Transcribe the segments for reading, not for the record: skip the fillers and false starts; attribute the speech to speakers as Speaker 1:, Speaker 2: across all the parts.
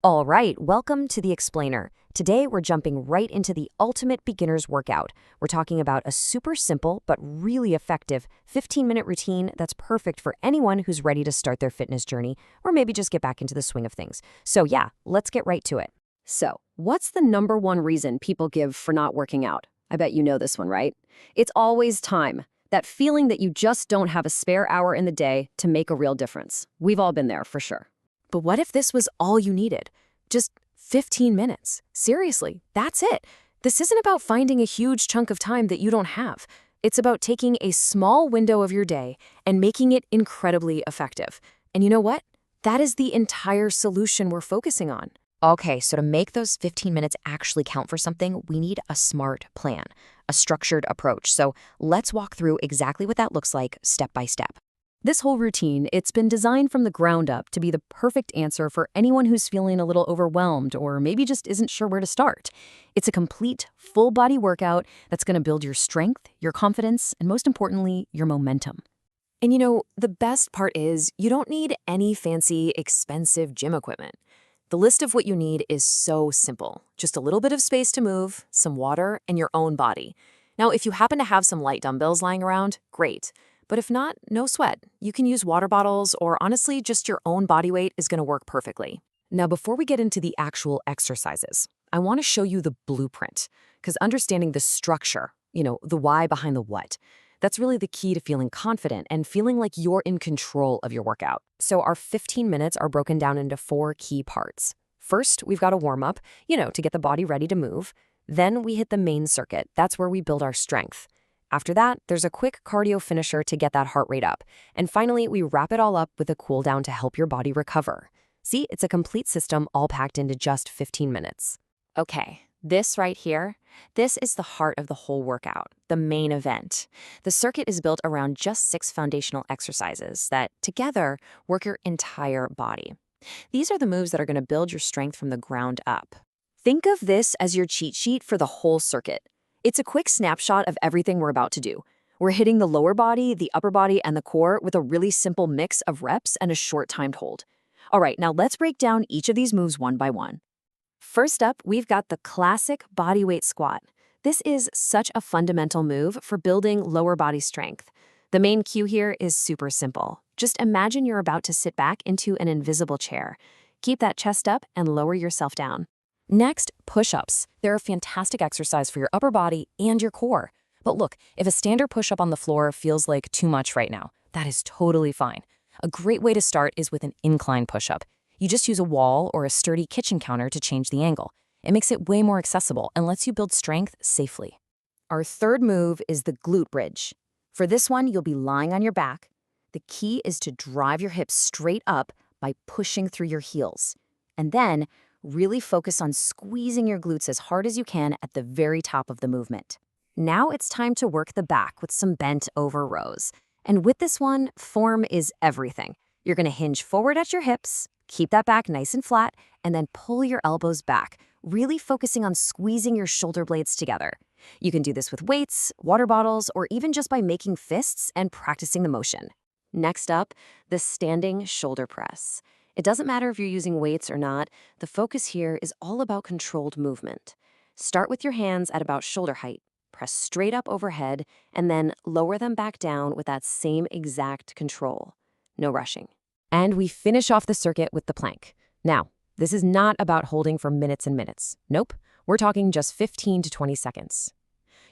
Speaker 1: All right, welcome to The Explainer. Today we're jumping right into the ultimate beginner's workout. We're talking about a super simple but really effective 15-minute routine that's perfect for anyone who's ready to start their fitness journey or maybe just get back into the swing of things. So yeah, let's get right to it.
Speaker 2: So, what's the number one reason people give for not working out? I bet you know this one, right? It's always time. That feeling that you just don't have a spare hour in the day to make a real difference. We've all been there for sure.
Speaker 1: But what if this was all you needed? Just 15 minutes. Seriously, that's it. This isn't about finding a huge chunk of time that you don't have. It's about taking a small window of your day and making it incredibly effective. And you know what? That is the entire solution we're focusing on. Okay, so to make those 15 minutes actually count for something, we need a smart plan, a structured approach. So let's walk through exactly what that looks like step by step.
Speaker 2: This whole routine, it's been designed from the ground up to be the perfect answer for anyone who's feeling a little overwhelmed or maybe just isn't sure where to start. It's a complete, full-body workout that's going to build your strength, your confidence, and most importantly, your momentum.
Speaker 1: And you know, the best part is you don't need any fancy, expensive gym equipment. The list of what you need is so simple. Just a little bit of space to move, some water, and your own body. Now, if you happen to have some light dumbbells lying around, great. But if not, no sweat. You can use water bottles or honestly, just your own body weight is going to work perfectly. Now, before we get into the actual exercises, I want to show you the blueprint, because understanding the structure, the why behind the what, that's really the key to feeling confident and feeling like you're in control of your workout. So our 15 minutes are broken down into 4 key parts. First, we've got a warm-up, to get the body ready to move. Then we hit the main circuit. That's where we build our strength. After that, there's a quick cardio finisher to get that heart rate up. And finally, we wrap it all up with a cool down to help your body recover. See, it's a complete system all packed into just 15 minutes. Okay, this right here, this is the heart of the whole workout, the main event. The circuit is built around just 6 foundational exercises that, together, work your entire body. These are the moves that are going to build your strength from the ground up. Think of this as your cheat sheet for the whole circuit. It's a quick snapshot of everything we're about to do. We're hitting the lower body, the upper body, and the core with a really simple mix of reps and a short timed hold. All right, now let's break down each of these moves one by one. First up, we've got the classic bodyweight squat. This is such a fundamental move for building lower body strength. The main cue here is super simple. Just imagine you're about to sit back into an invisible chair. Keep that chest up and lower yourself down. Next, push-ups. They're a fantastic exercise for your upper body and your core. But look, if a standard push-up on the floor feels like too much right now, that is totally fine. A great way to start is with an incline push-up. You just use a wall or a sturdy kitchen counter to change the angle. It makes it way more accessible and lets you build strength safely. Our third move is the glute bridge. For this one, you'll be lying on your back. The key is to drive your hips straight up by pushing through your heels. And then, really focus on squeezing your glutes as hard as you can at the very top of the movement. Now it's time to work the back with some bent over rows. And with this one, form is everything. You're going to hinge forward at your hips, keep that back nice and flat, and then pull your elbows back, really focusing on squeezing your shoulder blades together. You can do this with weights, water bottles, or even just by making fists and practicing the motion. Next up, the standing shoulder press. It doesn't matter if you're using weights or not, the focus here is all about controlled movement. Start with your hands at about shoulder height, press straight up overhead, and then lower them back down with that same exact control. No rushing. And we finish off the circuit with the plank. Now, this is not about holding for minutes and minutes. Nope, we're talking just 15 to 20 seconds.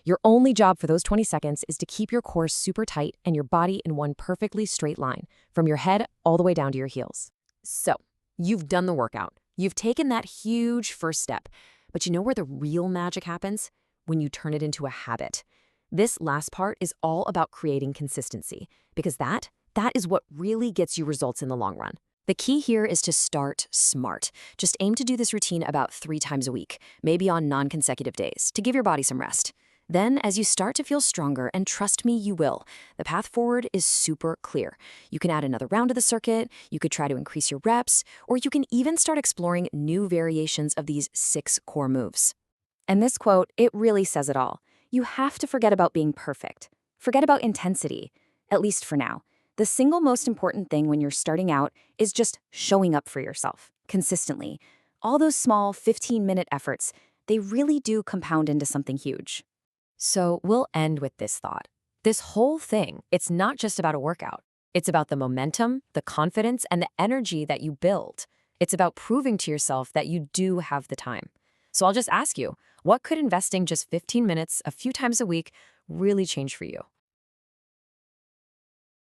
Speaker 1: Your only job for those 20 seconds is to keep your core super tight and your body in one perfectly straight line, from your head all the way down to your heels. So, you've done the workout. You've taken that huge first step. But you know where the real magic happens? When you turn it into a habit. This last part is all about creating consistency, because that is what really gets you results in the long run. The key here is to start smart. Just aim to do this routine about 3 times a week, maybe on non-consecutive days, to give your body some rest. Then, as you start to feel stronger, and trust me, you will, the path forward is super clear. You can add another round to the circuit, you could try to increase your reps, or you can even start exploring new variations of these 6 core moves. And this quote, it really says it all. You have to forget about being perfect. Forget about intensity, at least for now. The single most important thing when you're starting out is just showing up for yourself, consistently.
Speaker 2: All those small 15-minute efforts, they really do compound into something huge.
Speaker 1: So we'll end with this thought. This whole thing, it's not just about a workout. It's about the momentum, the confidence, and the energy that you build. It's about proving to yourself that you do have the time. So I'll just ask you, what could investing just 15 minutes a few times a week really change for you?